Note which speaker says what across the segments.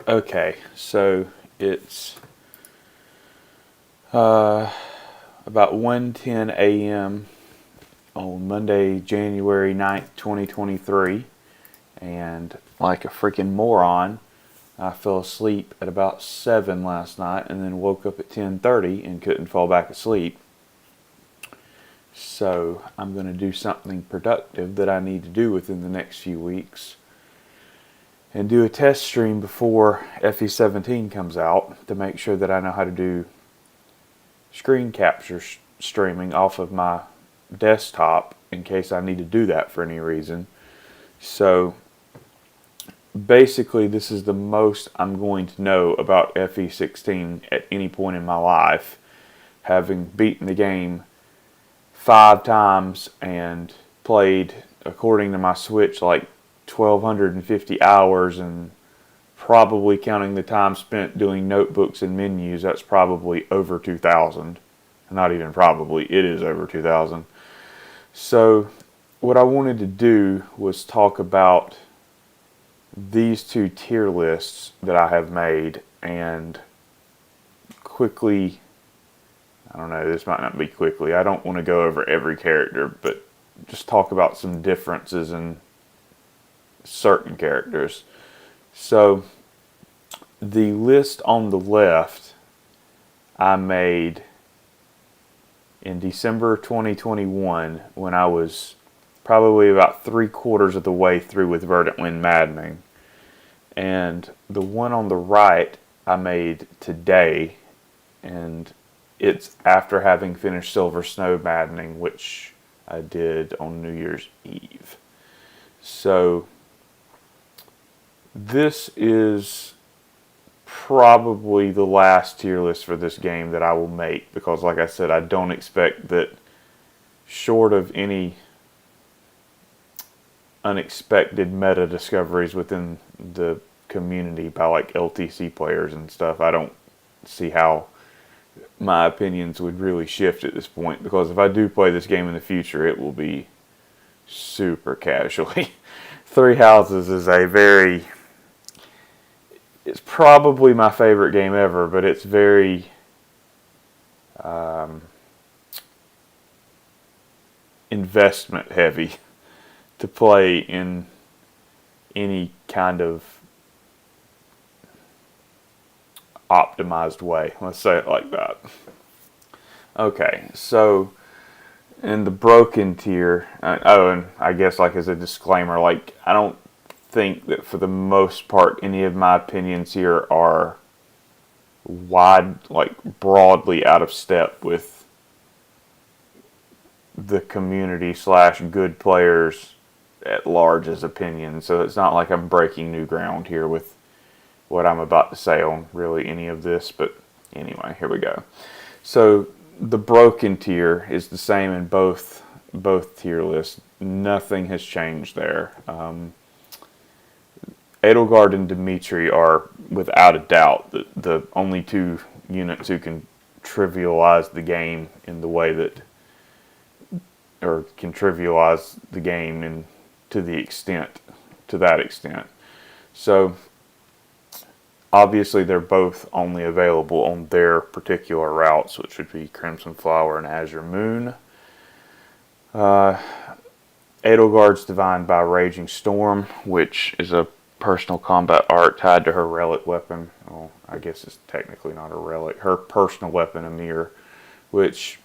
Speaker 1: Okay, so it's uh, about 1:10 a.m. on Monday, January 9th, 2023, and like a freaking moron, I fell asleep at about 7 last night and then woke up at 10:30 and couldn't fall back asleep. So I'm going to do something productive that I need to do within the next few weeks and do a test stream before FE17 comes out to make sure that I know how to do screen capture streaming off of my desktop in case I need to do that for any reason. So basically, this is the most I'm going to know about FE16 at any point in my life, having beaten the game 5 times and played, according to my Switch, like 1,250 hours, and probably counting the time spent doing notebooks and menus, that's probably over 2,000. Not even probably, it is over 2,000. So what I wanted to do was talk about these two tier lists that I have made and quickly, I don't know, this might not be quickly, I don't want to go over every character, but just talk about some differences in certain characters. So the list on the left I made in December 2021 when I was probably about 3/4 of the way through with Verdant Wind Maddening. And the one on the right I made today, and it's after having finished Silver Snow Maddening, which I did on New Year's Eve. So this is probably the last tier list for this game that I will make, because like I said, I don't expect that, short of any unexpected meta discoveries within the community by like LTC players and stuff, I don't see how my opinions would really shift at this point, because if I do play this game in the future, it will be super casually. Three Houses is it's probably my favorite game ever, but it's very investment heavy to play in any kind of optimized way. Let's say it like that. Okay, so in the broken tier, and I guess like as a disclaimer, like I don't think that for the most part any of my opinions here are broadly out of step with the community slash good players at large's opinion. So it's not like I'm breaking new ground here with what I'm about to say on really any of this. But anyway, here we go. So the broken tier is the same in both tier lists. Nothing has changed there. Edelgard and Dimitri are without a doubt the only two units who can trivialize the game in the way that, or can trivialize the game in to that extent. So obviously they're both only available on their particular routes, which would be Crimson Flower and Azure Moon. Edelgard's divined by Raging Storm, which is a personal combat art tied to her relic weapon. Well, I guess it's technically not a relic. Her personal weapon, Amir, which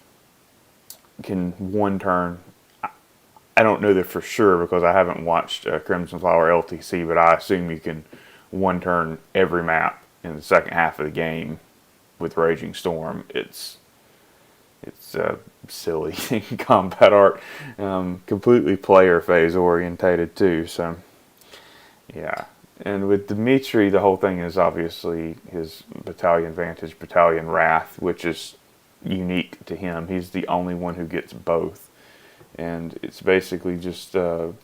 Speaker 1: can one turn. I don't know that for sure because I haven't watched Crimson Flower LTC, but I assume you can one turn every map in the second half of the game with Raging Storm. It's silly combat art, completely player phase orientated too. So yeah, and with Dimitri, the whole thing is obviously his Battalion Vantage, Battalion Wrath, which is unique to him. He's the only one who gets both, and it's basically just the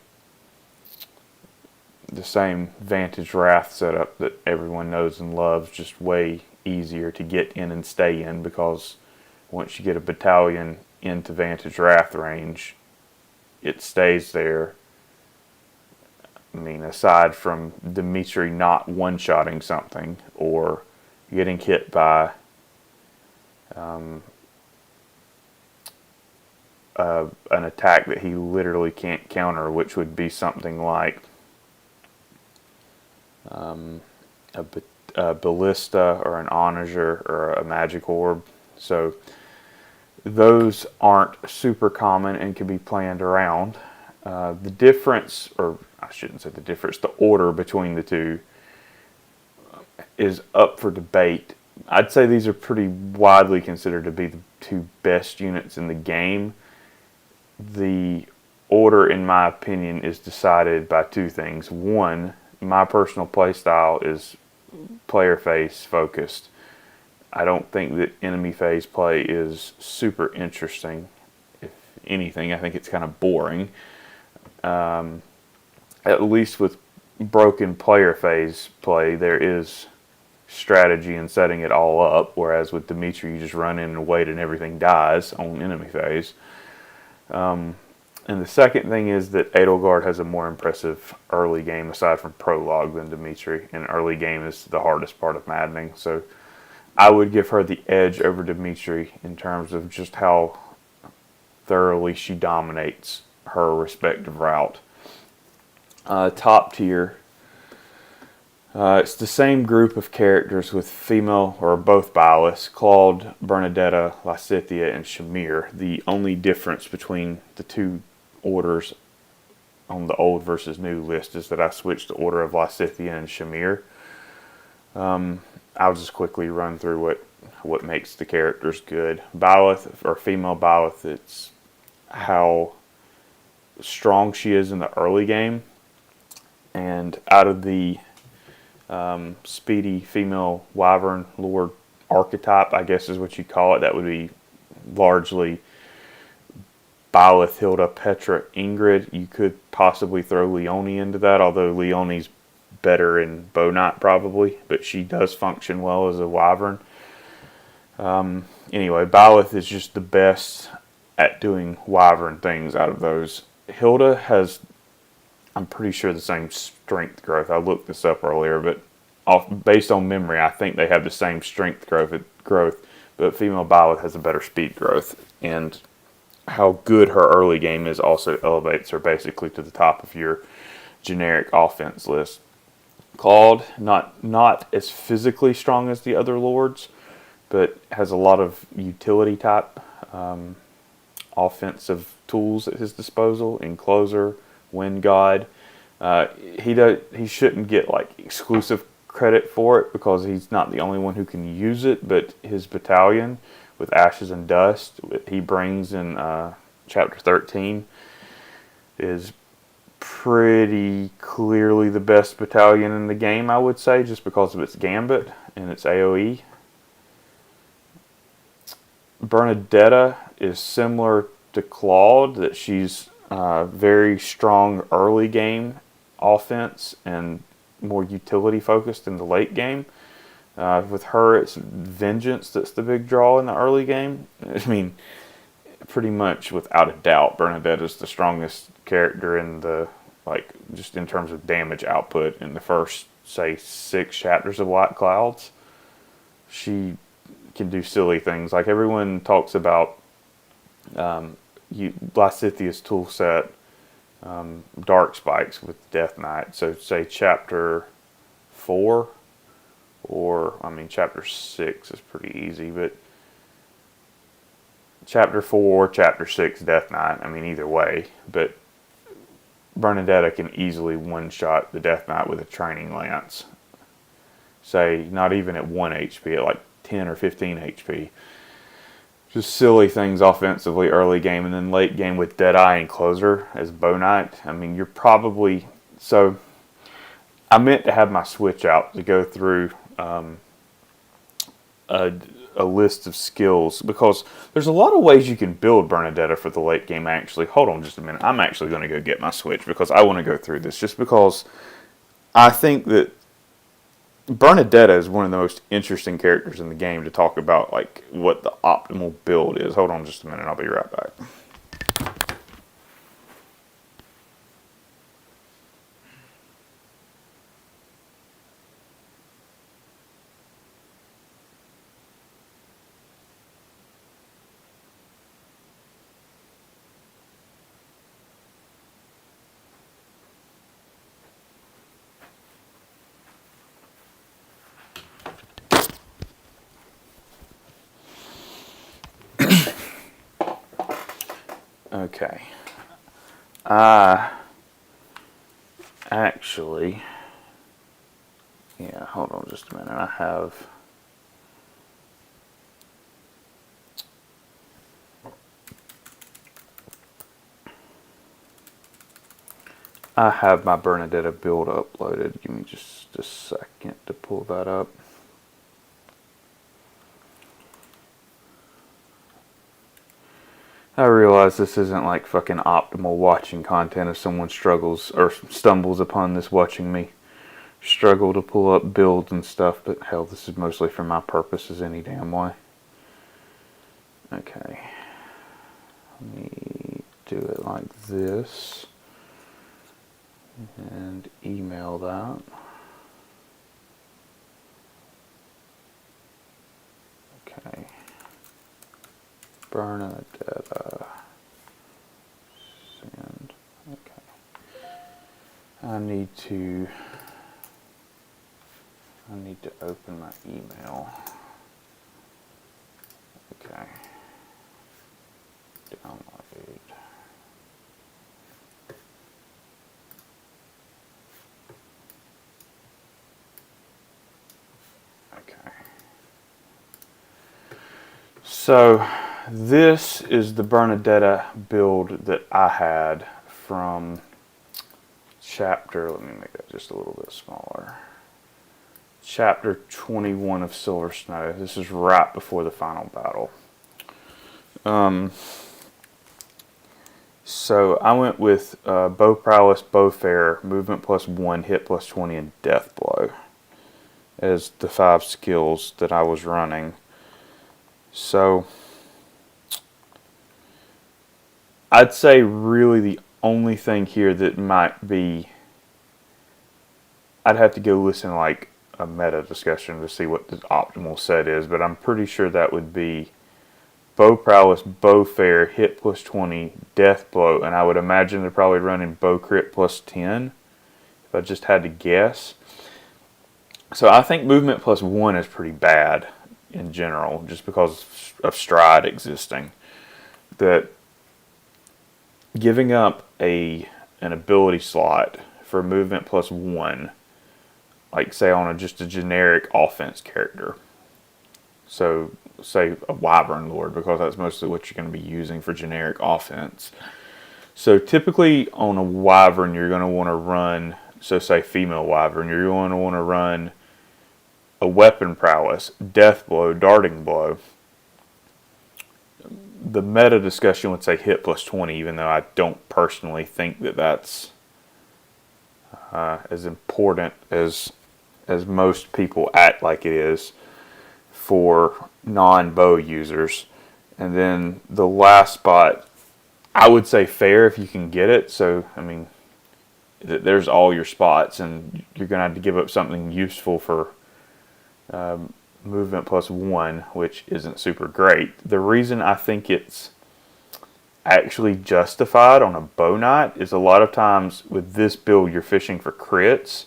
Speaker 1: same Vantage Wrath setup that everyone knows and loves, just way easier to get in and stay in, because once you get a battalion into Vantage Wrath range, it stays there I mean, aside from Dimitri not one-shotting something or getting hit by an attack that he literally can't counter, which would be something like a ballista or an onager or a magic orb. So those aren't super common and can be planned around. The difference, or I shouldn't say the difference, the order between the two is up for debate. I'd say these are pretty widely considered to be the two best units in the game. The order, in my opinion, is decided by two things. One, my personal playstyle is player phase focused. I don't think that enemy phase play is super interesting. If anything, I think it's kind of boring. At least with broken player phase play, there is strategy in setting it all up, whereas with Dimitri, you just run in and wait and everything dies on enemy phase. And the second thing is that Edelgard has a more impressive early game aside from prologue than Dimitri, and early game is the hardest part of maddening. So I would give her the edge over Dimitri in terms of just how thoroughly she dominates her respective route. Top tier, it's the same group of characters with female or both Byleth, Claude, Bernadetta, Lysithea, and Shamir. The only difference between the two orders on the old versus new list is that I switched the order of Lysithea and Shamir. I'll just quickly run through what makes the characters good. Byleth, or female Byleth, it's how strong she is in the early game. And out of the speedy female Wyvern Lord archetype, I guess is what you call it, that would be largely Byleth, Hilda, Petra, Ingrid. You could possibly throw Leone into that, although Leone's better in Bow Knight probably, but she does function well as a Wyvern. Anyway, Byleth is just the best at doing Wyvern things out of those. Hilda has, I'm pretty sure, the same strength growth. I looked this up earlier, but based on memory, I think they have the same strength growth, but female Byleth has a better speed growth, and how good her early game is also elevates her basically to the top of your generic offense list. Claude, not as physically strong as the other lords, but has a lot of utility type offensive tools at his disposal. Encloser, Wind God. He shouldn't get like exclusive credit for it because he's not the only one who can use it, but his battalion with Ashes and Dust he brings in chapter 13 is pretty clearly the best battalion in the game, I would say, just because of its gambit and its AoE. Bernadetta is similar to Claude, that she's very strong early game offense and more utility focused in the late game. With her, it's Vengeance that's the big draw in the early game. I mean, pretty much without a doubt, Bernadette is the strongest character in the, like, just in terms of damage output in the first, say, 6 chapters of White Clouds. She can do silly things. Like, everyone talks about Lysithea's tool set, Dark Spikes with Death Knight. So, say, chapter 4, or, I mean, chapter 6 is pretty easy, but chapter 4, chapter 6, Death Knight, I mean, either way. But Bernadetta can easily one-shot the Death Knight with a Training Lance. Say, not even at 1 HP, at like 10 or 15 HP. Just silly things offensively early game, and then late game with Deadeye and Closer as Bow Knight. I mean, you're probably... So, I meant to have my switch out to go through a list of skills, because there's a lot of ways you can build Bernadetta for the late game, actually. Hold on just a minute. I'm actually going to go get my switch, because I want to go through this, just because I think that Bernadetta is one of the most interesting characters in the game to talk about, like, what the optimal build is. Hold on just a minute. I'll be right back. Okay. I actually, yeah, hold on just a minute. I have my Bernadetta build uploaded. Give me just a second to pull that up. I realize this isn't like fucking optimal watching content if someone struggles or stumbles upon this watching me struggle to pull up builds and stuff, but hell, this is mostly for my purposes any damn way. Okay. Let me do it like this and email that. Okay. Bernadetta. Send. Okay. I need to open my email. Okay. Download. Okay. So this is the Bernadetta build that I had from chapter, let me make that just a little bit smaller. Chapter 21 of Silver Snow. This is right before the final battle. So I went with Bow Prowess, Bow Fair, Movement +1, Hit +20, and Death Blow as the 5 skills that I was running. So I'd say really the only thing here that might be, I'd have to go listen to like a meta discussion to see what the optimal set is, but I'm pretty sure that would be Bow Prowess, Bow Fair, Hit +20, Death Blow, and I would imagine they're probably running Bow Crit +10 if I just had to guess. So I think Movement +1 is pretty bad in general, just because of Stride existing. That giving up an ability slot for Movement +1, like say on just a generic offense character, so say a Wyvern Lord, because that's mostly what you're going to be using for generic offense. So typically on a Wyvern you're going to want to run, so say female Wyvern, you're going to want to run a Weapon Prowess, Death Blow, Darting Blow. The meta discussion would say Hit +20, even though I don't personally think that that's as important as most people act like it is for non-bow users. And then the last spot, I would say Fair if you can get it. So, I mean, there's all your spots, and you're going to have to give up something useful for Movement +1, which isn't super great. The reason I think it's actually justified on a Bow Knight is a lot of times with this build you're fishing for crits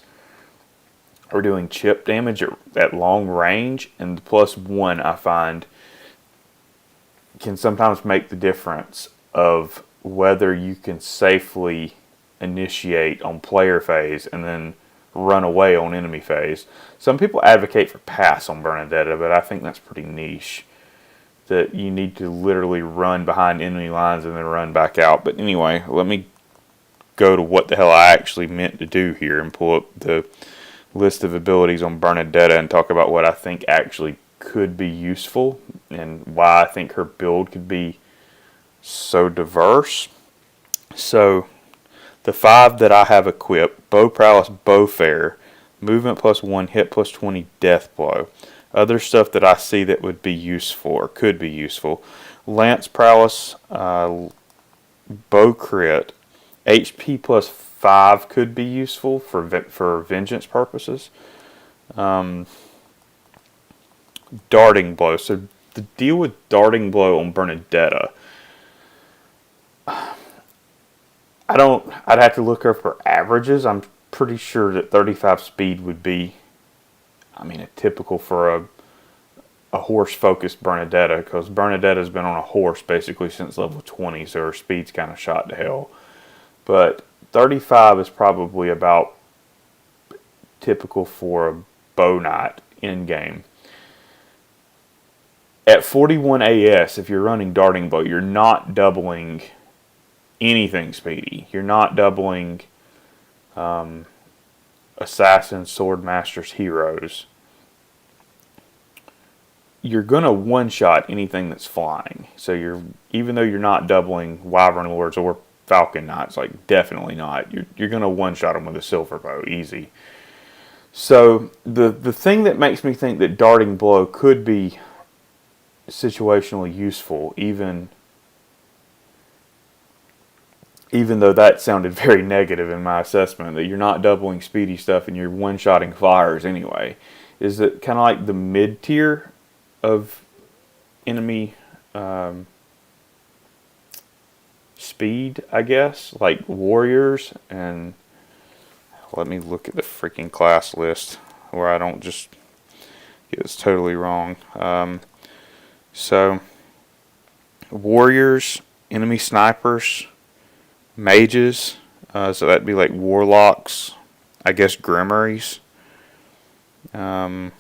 Speaker 1: or doing chip damage at long range, and the +1 I find can sometimes make the difference of whether you can safely initiate on player phase and then run away on enemy phase. Some people advocate for pass on Bernadetta, but I think that's pretty niche. That you need to literally run behind enemy lines and then run back out. But anyway, let me go to what the hell I actually meant to do here and pull up the list of abilities on Bernadetta and talk about what I think actually could be useful and why I think her build could be so diverse. So the 5 that I have equipped: Bow Prowess, Bow Fair, Movement +1, Hit +20, Death Blow. Other stuff that I see that would be useful or could be useful: Lance Prowess, Bow Crit, HP +5 could be useful for vengeance purposes. Darting Blow. So the deal with Darting Blow on Bernadetta, I'd have to look up her averages. I'm pretty sure that 35 speed would be, I mean, a typical for a horse-focused Bernadetta, because Bernadetta's been on a horse basically since level 20, so her speed's kind of shot to hell. But 35 is probably about typical for a bow knight in game. At 41 AS, if you're running darting bow, you're not doubling anything speedy. You're not doubling assassins, sword masters, heroes. You're gonna one-shot anything that's flying. So even though you're not doubling wyvern lords or falcon knights, like definitely not. You're gonna one-shot them with a silver bow, easy. So the thing that makes me think that darting blow could be situationally useful, even though that sounded very negative in my assessment, that you're not doubling speedy stuff and you're one-shotting flyers anyway, is that kind of like the mid-tier of enemy speed, I guess, like warriors. And let me look at the freaking class list where I don't just get this totally wrong. So, warriors, enemy snipers, mages, so that'd be like warlocks, I guess grimories. Hell,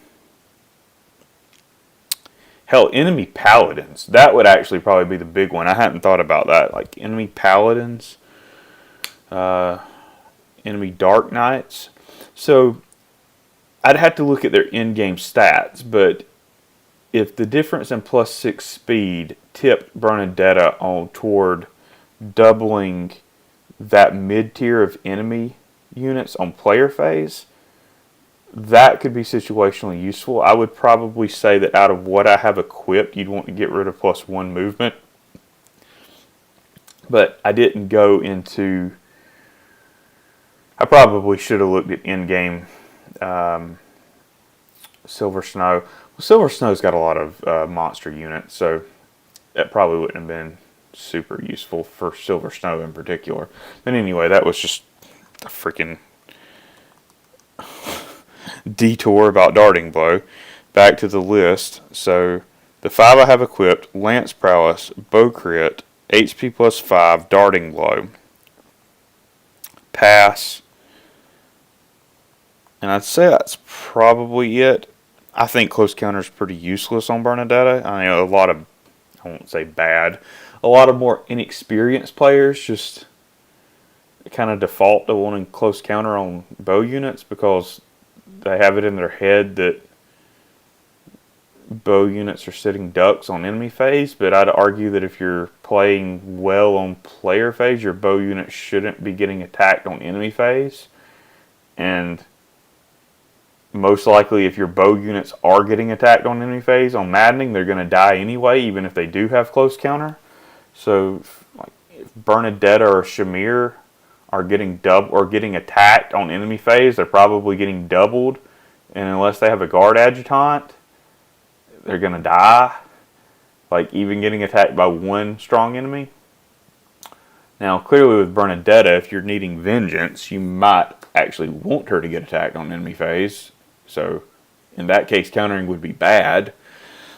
Speaker 1: enemy paladins. That would actually probably be the big one. I hadn't thought about that. Like enemy paladins, enemy dark knights. So, I'd have to look at their in-game stats, but if the difference in +6 speed tipped Bernadetta on toward doubling that mid-tier of enemy units on player phase, that could be situationally useful. I would probably say that out of what I have equipped, you'd want to get rid of +1 movement. But I didn't go into... I probably should have looked at in-game Silver Snow. Silver Snow's got a lot of monster units, so that probably wouldn't have been super useful for Silver Snow in particular. But anyway, that was just a freaking detour about darting blow. Back to the list. So the 5 I have equipped: Lance Prowess, Bow Crit, HP +5, Darting Blow, Pass, and I'd say that's probably it. I think close counter is pretty useless on Bernadetta. I mean, I won't say bad, a lot of more inexperienced players just kind of default to wanting close counter on bow units because they have it in their head that bow units are sitting ducks on enemy phase. But I'd argue that if you're playing well on player phase, your bow unit shouldn't be getting attacked on enemy phase. And most likely, if your bow units are getting attacked on enemy phase on Maddening, they're going to die anyway, even if they do have close counter. So, if Bernadetta or Shamir are getting attacked on enemy phase, they're probably getting doubled. And unless they have a guard adjutant, they're going to die. Like, even getting attacked by one strong enemy. Now, clearly with Bernadetta, if you're needing vengeance, you might actually want her to get attacked on enemy phase. So, in that case, countering would be bad.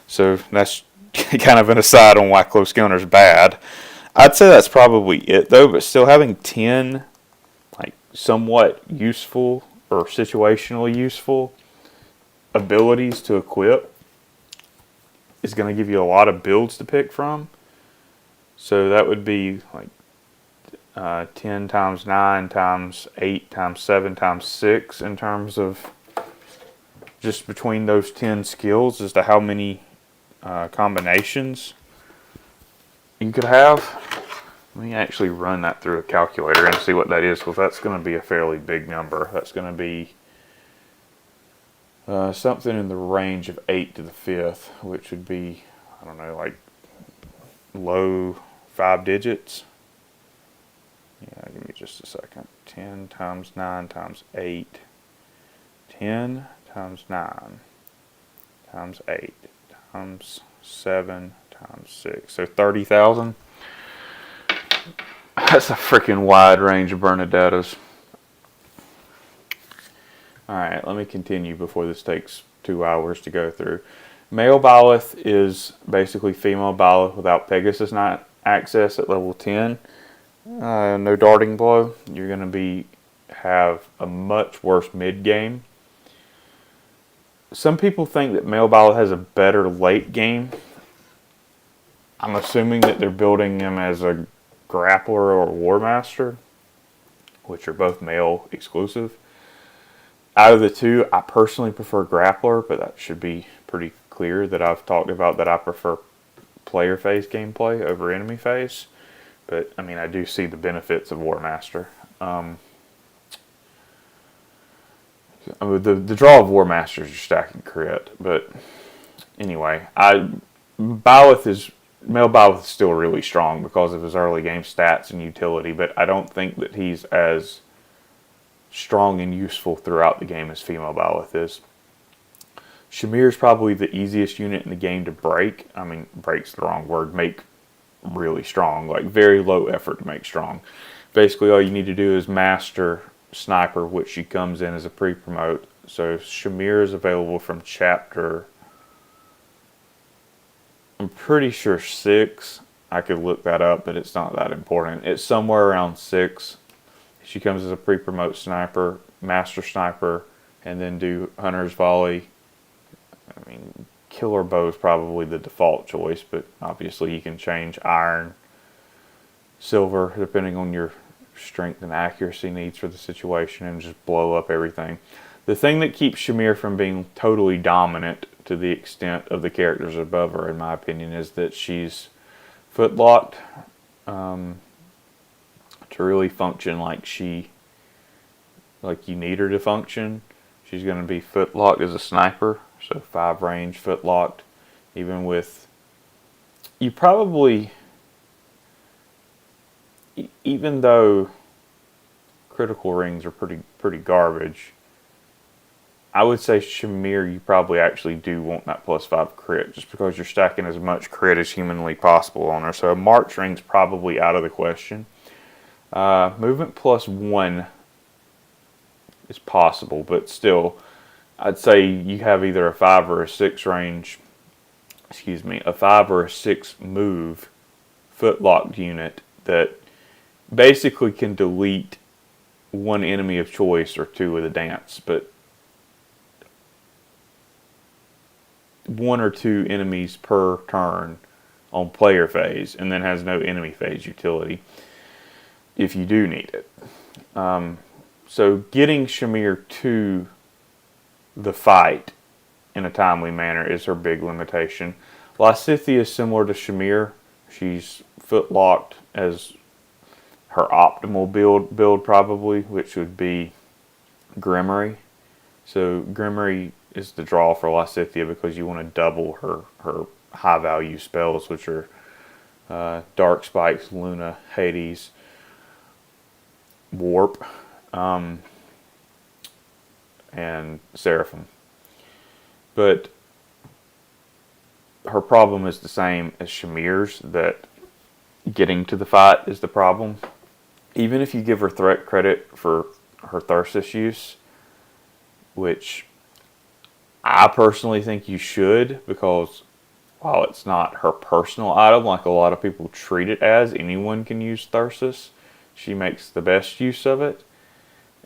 Speaker 1: So, that's kind of an aside on why close counter is bad. I'd say that's probably it, though. But still, having 10, like, somewhat useful or situationally useful abilities to equip is going to give you a lot of builds to pick from. So, that would be, like, 10 times 9 times 8 times 7 times 6 in terms of just between those 10 skills as to how many combinations you could have. Let me actually run that through a calculator and see what that is, because that's going to be a fairly big number. That's going to be something in the range of 8 to the 5th, which would be, I don't know, like low 5 digits. Yeah, give me just a second. 10 times 9 times 8. 10 times 9 times 8 times 7 times 6. So 30,000. That's a freaking wide range of Bernadettas. Alright, let me continue before this takes 2 hours to go through. Male Byleth is basically female Byleth without Pegasus Knight access at level 10. No darting blow. You're going to have a much worse mid game. Some people think that Male Byleth has a better late game. I'm assuming that they're building him as a Grappler or War Master, which are both male exclusive. Out of the two, I personally prefer Grappler, but that should be pretty clear that I've talked about that I prefer player phase gameplay over enemy phase. But, I mean, I do see the benefits of War Master. The draw of War Master is you're stacking crit. But, anyway, Male Byleth is still really strong because of his early game stats and utility, but I don't think that he's as strong and useful throughout the game as female Byleth is. Shamir is probably the easiest unit in the game to break. I mean, break's the wrong word. Make really strong. Like, very low effort to make strong. Basically, all you need to do is master Sniper, which she comes in as a pre-promote. So, Shamir is available from chapter, I'm pretty sure 6. I could look that up, but it's not that important. It's somewhere around 6. She comes as a pre-promote sniper, master sniper, and then do Hunter's Volley. I mean, Killer Bow is probably the default choice, but obviously you can change Iron, Silver, depending on your strength and accuracy needs for the situation, and just blow up everything. The thing that keeps Shamir from being totally dominant to the extent of the characters above her, in my opinion, is that she's footlocked to really function like you need her to function. She's going to be footlocked as a sniper, so 5 range, footlocked, even with, you probably, even though critical rings are pretty garbage, I would say Shamir, you probably actually do want that +5 crit, just because you're stacking as much crit as humanly possible on her. So a March ring's probably out of the question. Movement +1 is possible, but still, I'd say you have either a 5 or a 6 range, a 5 or a 6 move footlocked unit that basically can delete one enemy of choice or 2 with a dance, but 1 or 2 enemies per turn on player phase, and then has no enemy phase utility if you do need it. So getting Shamir to the fight in a timely manner is her big limitation. Lysithea is similar to Shamir. She's footlocked as her optimal build probably, which would be Grimory. So Grimory is the draw for Lysithea because you want to double her high value spells, which are Dark Spikes, Luna, Hades, Warp, and Seraphim. But her problem is the same as Shamir's, that getting to the fight is the problem. Even if you give her threat credit for her Thyrsus use, which I personally think you should, because while it's not her personal item like a lot of people treat it as, anyone can use Thyrsus, she makes the best use of it.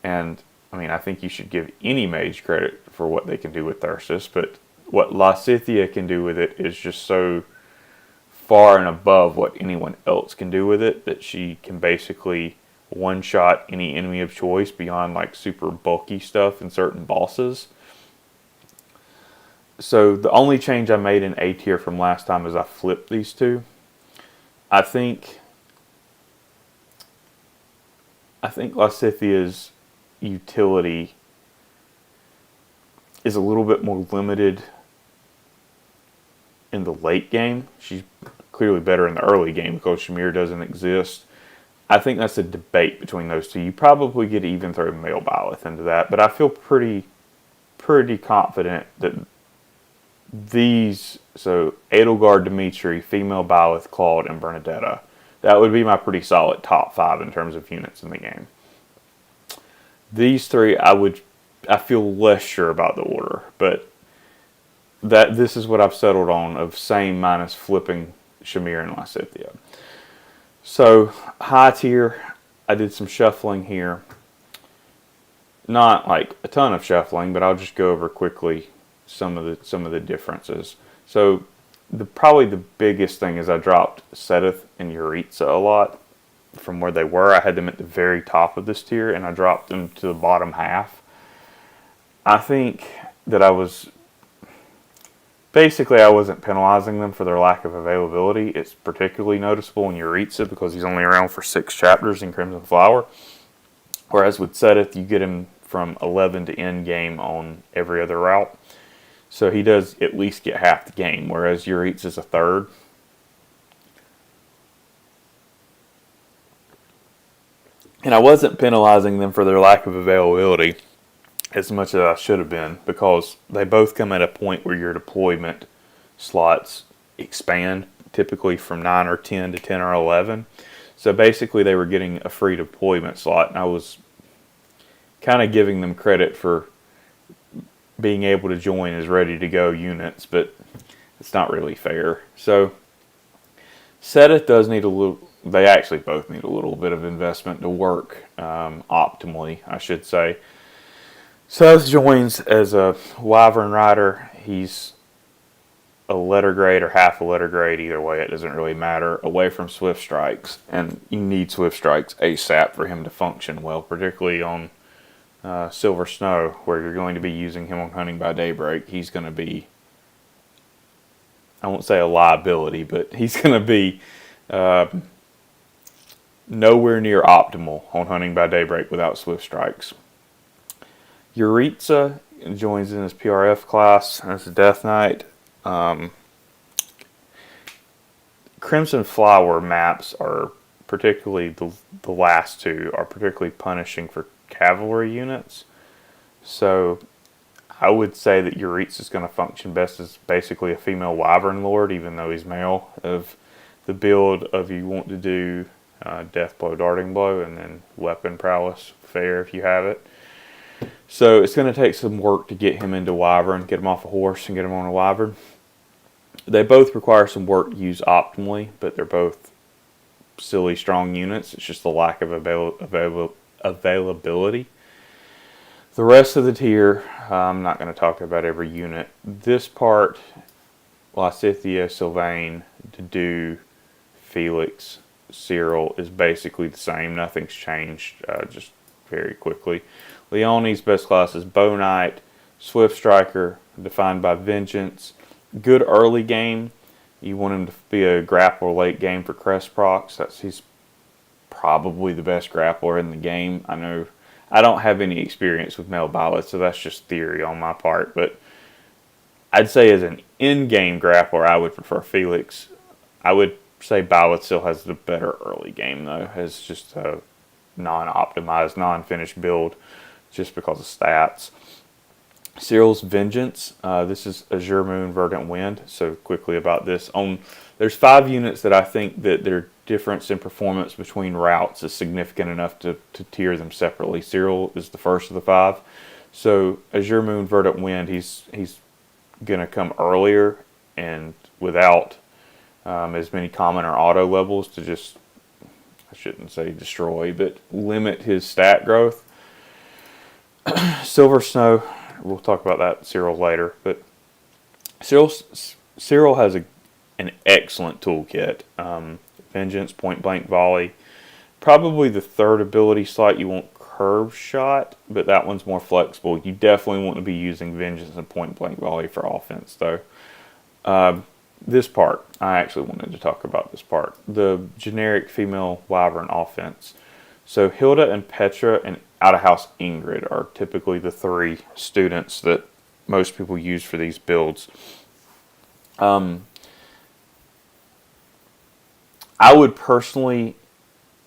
Speaker 1: And I mean, I think you should give any mage credit for what they can do with Thyrsus, but what Lysithea can do with it is just so far and above what anyone else can do with it that she can basically one-shot any enemy of choice beyond like super bulky stuff and certain bosses. So the only change I made in A tier from last time is I flipped these two. I think Lysithea's utility is a little bit more limited in the late game. She's clearly better in the early game because Shamir doesn't exist. I think that's a debate between those two. You probably could even throw Male Byleth into that, but I feel pretty confident that these, so Edelgard, Dimitri, Female Byleth, Claude, and Bernadetta, that would be my pretty solid top 5 in terms of units in the game. These 3, I feel less sure about the order, but this is what I've settled on, of same minus flipping Shamir and Lysithea. So high tier, I did some shuffling here. Not like a ton of shuffling, but I'll just go over quickly some of the differences. So probably the biggest thing is I dropped Seth and Yuritsa a lot from where they were. I had them at the very top of this tier, and I dropped them to the bottom half. I think that I wasn't penalizing them for their lack of availability. It's particularly noticeable in Yuritsa because he's only around for 6 chapters in Crimson Flower. Whereas with Seth, you get him from 11 to end game on every other route. So he does at least get half the game, whereas Yuritsa is a third. And I wasn't penalizing them for their lack of availability as much as I should have been, because they both come at a point where your deployment slots expand, typically from 9 or 10 to 10 or 11. So basically they were getting a free deployment slot, and I was kind of giving them credit for being able to join as ready to go units, but it's not really fair. So Seth does need a little, they actually both need a little bit of investment to work optimally, I should say. Seth joins as a Wyvern Rider. He's a letter grade or half a letter grade, either way, it doesn't really matter, away from Swift Strikes. And you need Swift Strikes ASAP for him to function well, particularly on Silver Snow, where you're going to be using him on Hunting by Daybreak. He's going to be, I won't say a liability, but he's going to be nowhere near optimal on Hunting by Daybreak without Swift Strikes. Yuritsa joins in his PRF class as a Death Knight. Crimson Flower maps are particularly, the last two are particularly punishing for cavalry units. So I would say that Yuritsa is going to function best as basically a female Wyvern Lord, even though he's male, of the build of you want to do Death Blow, Darting Blow, and then Weapon Prowess Fair if you have it. So it's going to take some work to get him into Wyvern, get him off a horse and get him on a Wyvern. They both require some work to use optimally, but they're both silly strong units. It's just the lack of availability. The rest of the tier, I'm not going to talk about every unit. This part, Lysithea, Sylvain, Dedu, Felix, Cyril is basically the same. Nothing's changed, just very quickly. Leonie's best class is Bow Knight, Swift Striker, defined by Vengeance. Good early game. You want him to be a grappler late game for Crest Procs. He's probably the best grappler in the game. I know I don't have any experience with male Byleth, so that's just theory on my part. But I'd say as an in-game grappler, I would prefer Felix. I would say Byleth still has the better early game, though, as just a non-optimized, non-finished build just because of stats. Cyril's Vengeance. This is Azure Moon, Verdant Wind. So quickly about this. There's 5 units that I think that their difference in performance between routes is significant enough to tier them separately. Cyril is the first of the 5. So Azure Moon, Verdant Wind, he's going to come earlier and without as many common or auto levels to just, I shouldn't say destroy, but limit his stat growth. Silver Snow, we'll talk about that Cyril later, but Cyril has an excellent toolkit. Vengeance, Point Blank Volley. Probably the third ability slot you want Curve Shot, but that one's more flexible. You definitely want to be using Vengeance and Point Blank Volley for offense, though. This part, I actually wanted to talk about this part. The generic female Wyvern offense. So Hilda and Petra and Out of House Ingrid are typically the 3 students that most people use for these builds. I would personally,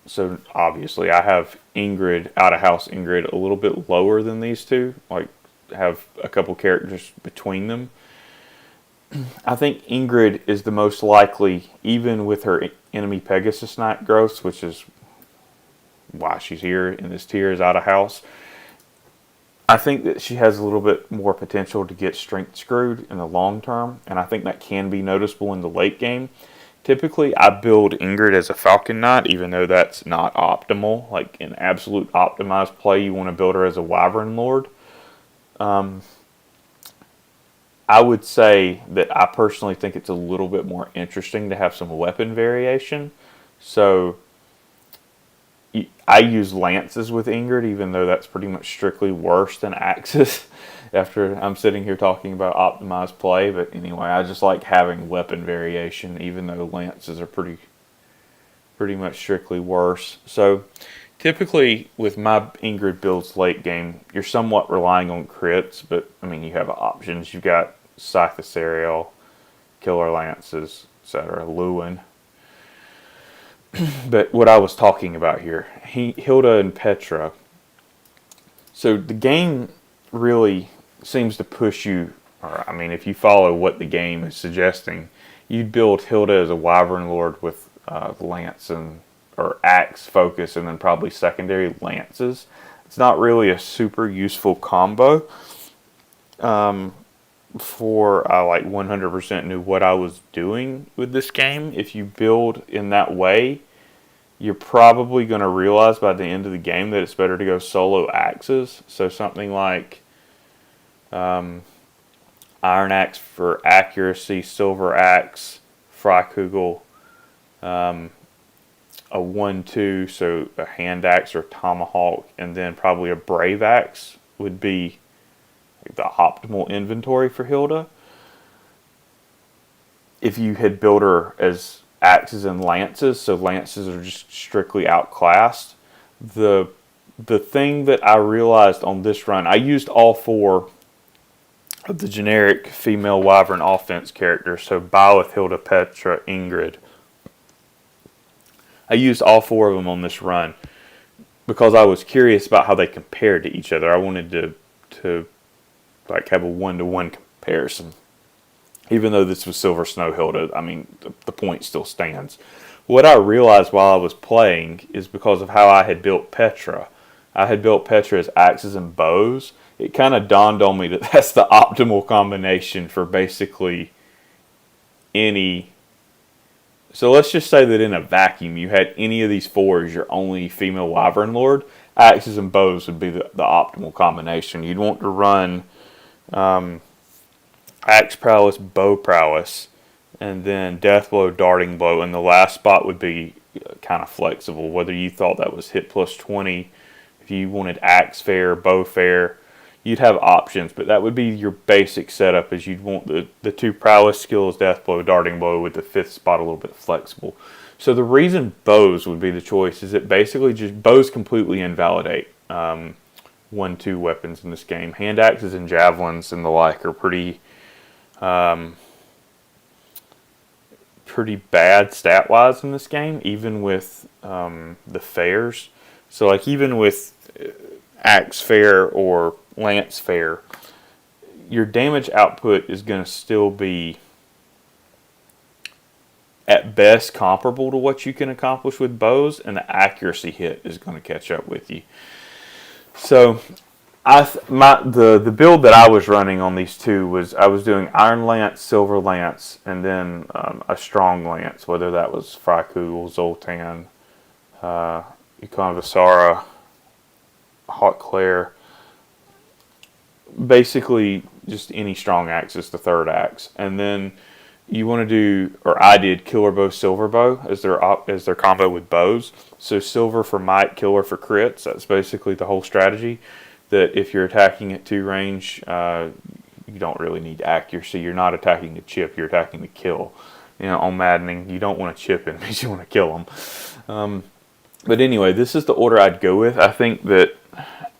Speaker 1: so obviously I have Ingrid, Out of House Ingrid, a little bit lower than these two, like have a couple characters between them. I think Ingrid is the most likely, even with her enemy Pegasus Knight growths, which is why she's here in this tier, is Out of House. I think that she has a little bit more potential to get strength screwed in the long term, and I think that can be noticeable in the late game. Typically, I build Ingrid as a Falcon Knight, even though that's not optimal. Like in absolute optimized play, you want to build her as a Wyvern Lord. I would say that I personally think it's a little bit more interesting to have some weapon variation. So I use lances with Ingrid, even though that's pretty much strictly worse than axes. After I'm sitting here talking about optimized play, but anyway, I just like having weapon variation, even though lances are pretty much strictly worse. So typically with my Ingrid builds late game, you're somewhat relying on crits, but I mean you have options. You've got Scythe Serial, Killer Lances, etc., Lewin. But what I was talking about here, Hilda and Petra. So the game really seems to push you, or I mean, if you follow what the game is suggesting, you'd build Hilda as a Wyvern Lord with lance and or axe focus, and then probably secondary lances. It's not really a super useful combo. For I like 100% knew what I was doing with this game. If you build in that way, you're probably going to realize by the end of the game that it's better to go solo axes. So something like Iron Axe for accuracy, Silver Axe, Freikugel, a 1-2, so a Hand Axe or Tomahawk, and then probably a Brave Axe would be the optimal inventory for Hilda. If you had built her as axes and lances, so lances are just strictly outclassed. The thing that I realized on this run, I used all 4 of the generic female Wyvern offense characters, so Byleth, Hilda, Petra, Ingrid. I used all 4 of them on this run because I was curious about how they compared to each other. I wanted to like have a 1-to-1 comparison. Even though this was Silver Snow Hilda, I mean, the point still stands. What I realized while I was playing is because of how I had built Petra. I had built Petra as axes and bows. It kind of dawned on me that that's the optimal combination for basically any. So let's just say that in a vacuum, you had any of these 4 as your only female Wyvern Lord. Axes and bows would be the optimal combination. You'd want to run Axe Prowess, Bow Prowess, and then Death Blow, Darting Blow, and the last spot would be kind of flexible, whether you thought that was hit plus 20, if you wanted Axe Fair, Bow Fair, you'd have options, but that would be your basic setup, is you'd want the 2 Prowess skills, Death Blow, Darting Blow, with the 5th spot a little bit flexible. So the reason bows would be the choice is that basically just bows completely invalidate 1-2 weapons in this game. Hand axes and javelins and the like are pretty bad stat-wise in this game, even with the fairs. So like even with Axe Fair or Lance Fair, your damage output is going to still be at best comparable to what you can accomplish with bows, and the accuracy hit is going to catch up with you. So the build that I was running on these 2 was I was doing Iron Lance, Silver Lance, and then a Strong Lance, whether that was Freikugel, Zoltan, Yukon Visara, Hot Claire. Basically just any strong axe is the 3rd axe. And then you want to do, or I did, Killer Bow, Silver Bow as their combo with bows. So silver for might, killer for crits. That's basically the whole strategy. That if you're attacking at 2 range, you don't really need accuracy. You're not attacking to chip, you're attacking to kill. You know, on Maddening, you don't want to chip enemies, you want to kill them. But anyway, this is the order I'd go with. I think that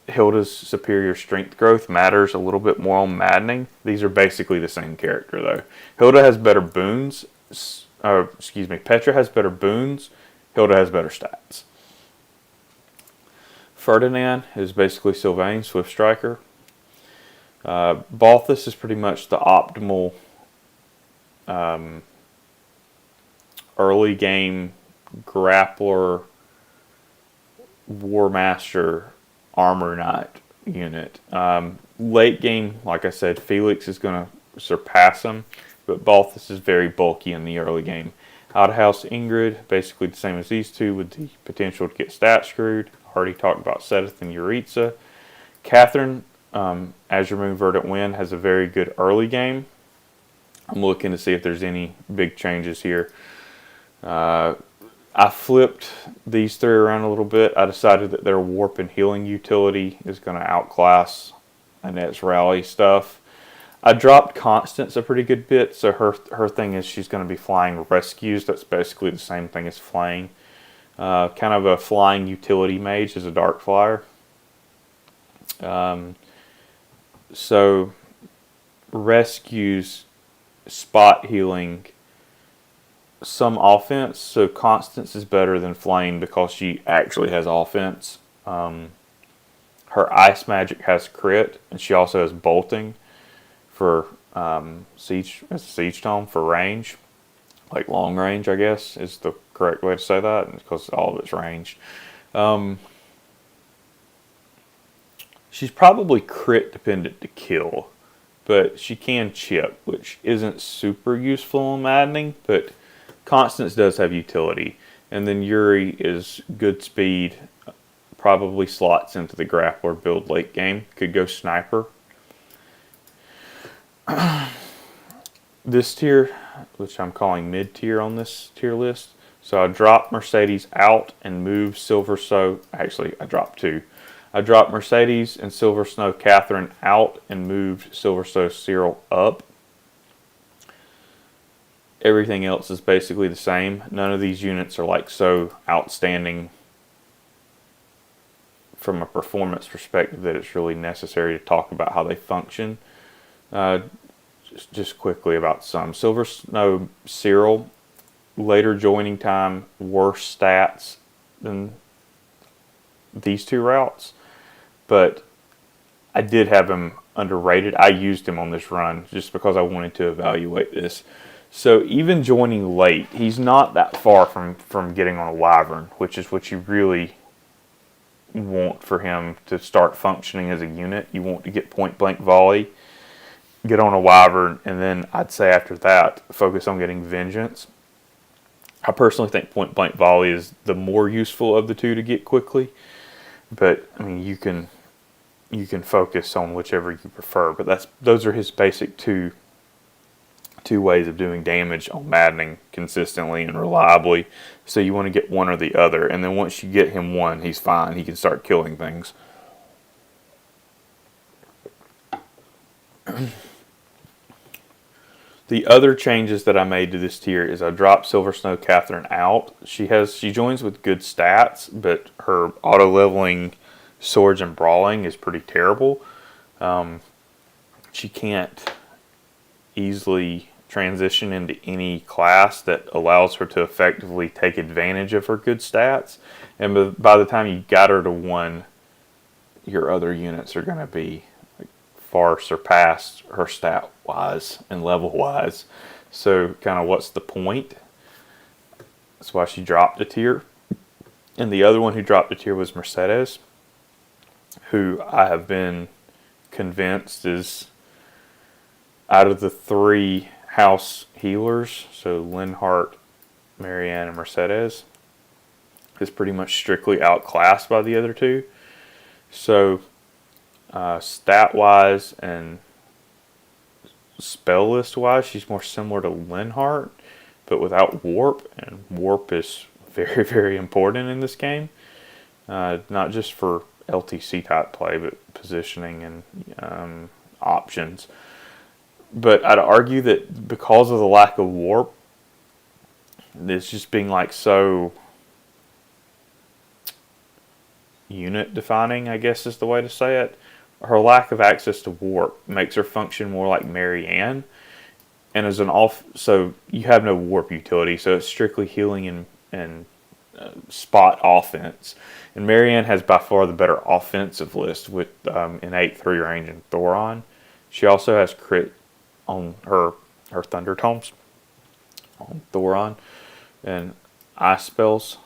Speaker 1: Hilda's superior strength growth matters a little bit more on Maddening. These are basically the same character, though. Hilda has better boons. Petra has better boons. Hilda has better stats. Ferdinand is basically Sylvain, Swift Striker. Balthus is pretty much the optimal early game grappler, War Master, Armor Knight. unit. Late game, like I said, Felix is going to surpass him, but Balthus is very bulky in the early game. Outhouse Ingrid, basically the same as these two, with the potential to get stat screwed. Already talked about Seth and Yuritsa. Catherine, Azure Moon Verdant Wind, has a very good early game. I'm looking to see if there's any big changes here. I flipped these three around a little bit. I decided that their warp and healing utility is going to outclass Annette's rally stuff. I dropped Constance a pretty good bit, so her thing is she's going to be flying rescues. That's basically the same thing as flaying. Kind of a flying utility mage as a dark flyer. So rescues, spot healing, some offense. So Constance is better than Flame because she actually has offense. Her ice magic has crit, and she also has bolting for siege tome for range, like long range, I guess is the correct way to say that, because all of it's ranged. She's probably crit dependent to kill, but she can chip, which isn't super useful in maddening, but Constance does have utility. And then Yuri is good speed, probably slots into the grappler build late game. Could go sniper. This tier, which I'm calling mid tier on this tier list. So I dropped Mercedes out and moved Silver Snow. Actually, I dropped two. I dropped Mercedes and Silver Snow Catherine out and moved Silver Snow Cyril up. Everything else is basically the same. None of these units are like so outstanding from a performance perspective that it's really necessary to talk about how they function. Just quickly about some. Silver Snow Cyril, later joining time, worse stats than these two routes, but I did have him underrated. I used him on this run just because I wanted to evaluate this. So even joining late, he's not that far from getting on a Wyvern, which is what you really want for him to start functioning as a unit. You want to get point blank volley, get on a Wyvern, and then I'd say after that, focus on getting Vengeance. I personally think point blank volley is the more useful of the two to get quickly, but I mean you can focus on whichever you prefer. But those are his basic two ways of doing damage on maddening consistently and reliably. So you want to get one or the other, and then once you get him one, he's fine. He can start killing things. The other changes that I made to this tier is I dropped Silver Snow Catherine out. She joins with good stats, but her auto leveling swords and brawling is pretty terrible. She can't easily transition into any class that allows her to effectively take advantage of her good stats. And by the time you got her to 1, your other units are going to be far surpassed her stat wise and level wise. So kind of what's the point? That's why she dropped a tier. And the other one who dropped a tier was Mercedes, who I have been convinced is, out of the 3 house healers, so Linhart, Marianne, and Mercedes, is pretty much strictly outclassed by the other 2. So stat-wise and spell list-wise, she's more similar to Linhart, but without warp, and warp is very, very important in this game. Not just for LTC type play, but positioning and options. But I'd argue that because of the lack of warp, it's just being like so unit defining, I guess is the way to say it. Her lack of access to warp makes her function more like Marianne, and as an so you have no warp utility, so it's strictly healing and spot offense. And Marianne has by far the better offensive list with innate 3 range and Thoron. She also has crit on her Thunder Tomes on Thoron and ice spells.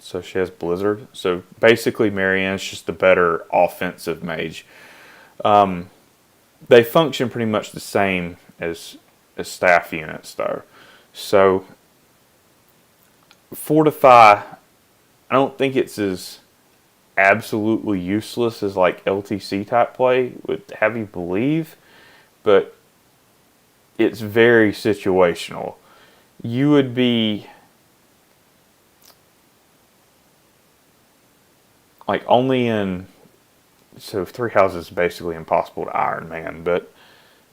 Speaker 1: So she has Blizzard. So basically, Marianne's just the better offensive mage. They function pretty much the same as staff units, though. So Fortify, I don't think it's as absolutely useless as like LTC type play would have you believe, but it's very situational. You would be like only in, so three houses is basically impossible to Iron Man, but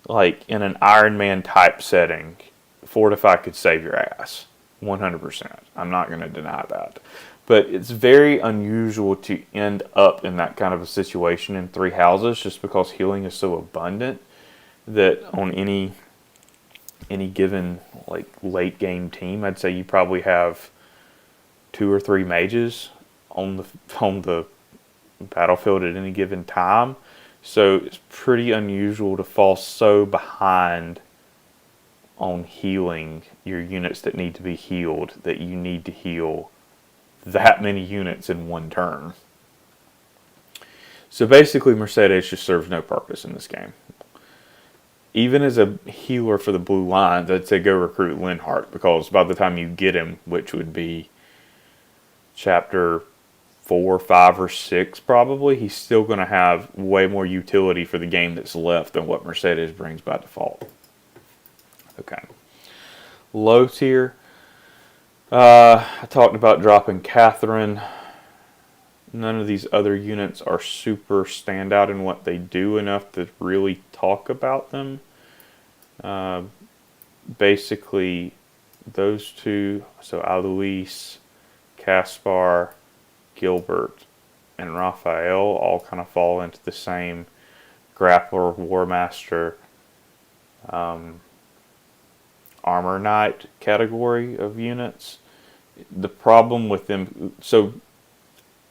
Speaker 1: like in an Iron Man type setting, Fortify could save your ass 100%. I'm not going to deny that. But it's very unusual to end up in that kind of a situation in three houses just because healing is so abundant that on any given like late game team, I'd say you probably have 2 or 3 mages on the battlefield at any given time. So it's pretty unusual to fall so behind on healing your units that need to be healed that you need to heal that many units in one turn. So basically, Mercedes just serves no purpose in this game. Even as a healer for the Blue Lions, I'd say go recruit Linhardt, because by the time you get him, which would be chapter 4, 5, or 6 probably, he's still going to have way more utility for the game that's left than what Mercedes brings by default. Okay. Low tier. I talked about dropping Catherine. None of these other units are super standout in what they do enough to really talk about them. Basically, those two, so Alois, Caspar, Gilbert, and Raphael all kind of fall into the same Grappler, War Master, Armor Knight category of units. The problem with them, so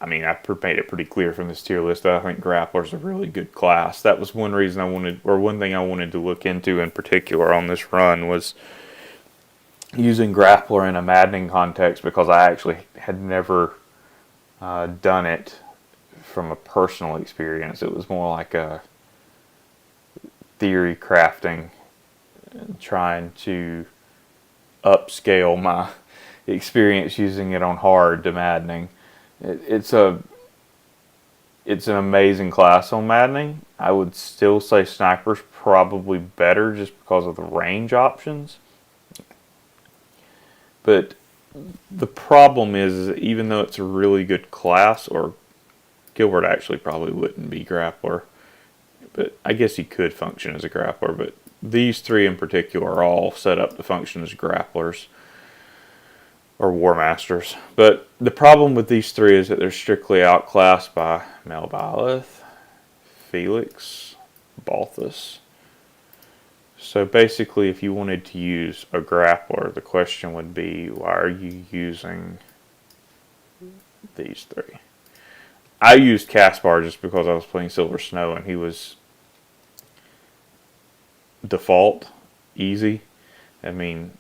Speaker 1: I mean, I made it pretty clear from this tier list that I think Grappler's a really good class. That was one reason I wanted, or one thing I wanted to look into in particular on this run, was using Grappler in a maddening context, because I actually had never done it from a personal experience. It was more like a theory crafting, trying to upscale my experience using it on hard to maddening. It's an amazing class on maddening. I would still say Sniper's probably better just because of the range options. But the problem is even though it's a really good class, or Gilbert actually probably wouldn't be Grappler, but I guess he could function as a Grappler, but these three in particular are all set up to function as Grapplers or War Masters. But the problem with these three is that they're strictly outclassed by Melbalith, Felix, Balthus. So basically, if you wanted to use a Grappler, the question would be, why are you using these three? I used Caspar just because I was playing Silver Snow and he was default easy. I mean,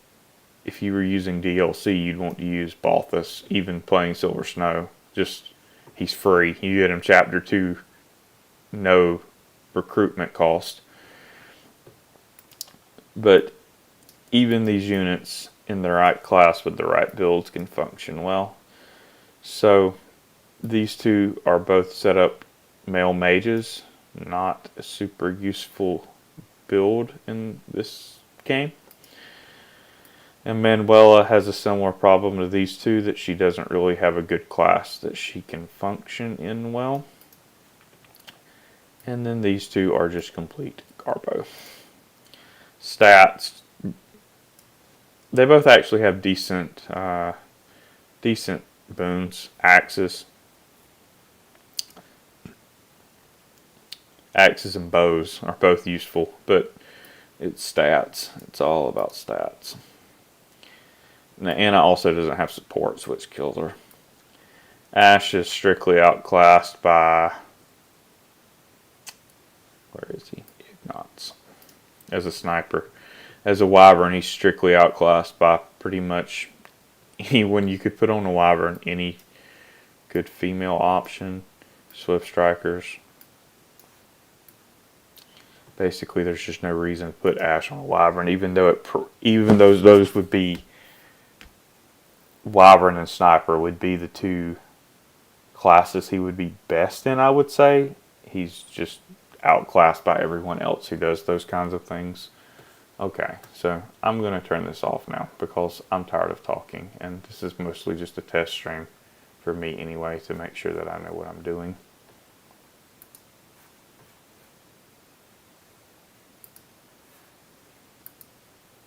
Speaker 1: if you were using DLC, you'd want to use Balthus, even playing Silver Snow. Just, he's free. You get him chapter 2, no recruitment cost. But even these units in the right class with the right builds can function well. So these two are both set up male mages, not a super useful build in this game. And Manuela has a similar problem to these two, that she doesn't really have a good class that she can function in well. And then these two are just complete garbo. Stats, they both actually have decent boons. Axes and bows are both useful, but it's stats. It's all about stats. Now, Anna also doesn't have supports, which kills her. Ash is strictly outclassed by, where is he? Ignatz. As a sniper. As a wyvern, he's strictly outclassed by pretty much anyone you could put on a wyvern, any Good female option. Swift Strikers. Basically, there's just no reason to put Ash on a Wyvern, even though those would be Wyvern and Sniper would be the two classes he would be best in, I would say. He's just outclassed by everyone else who does those kinds of things. Okay, so I'm going to turn this off now because I'm tired of talking, and this is mostly just a test stream for me anyway to make sure that I know what I'm doing.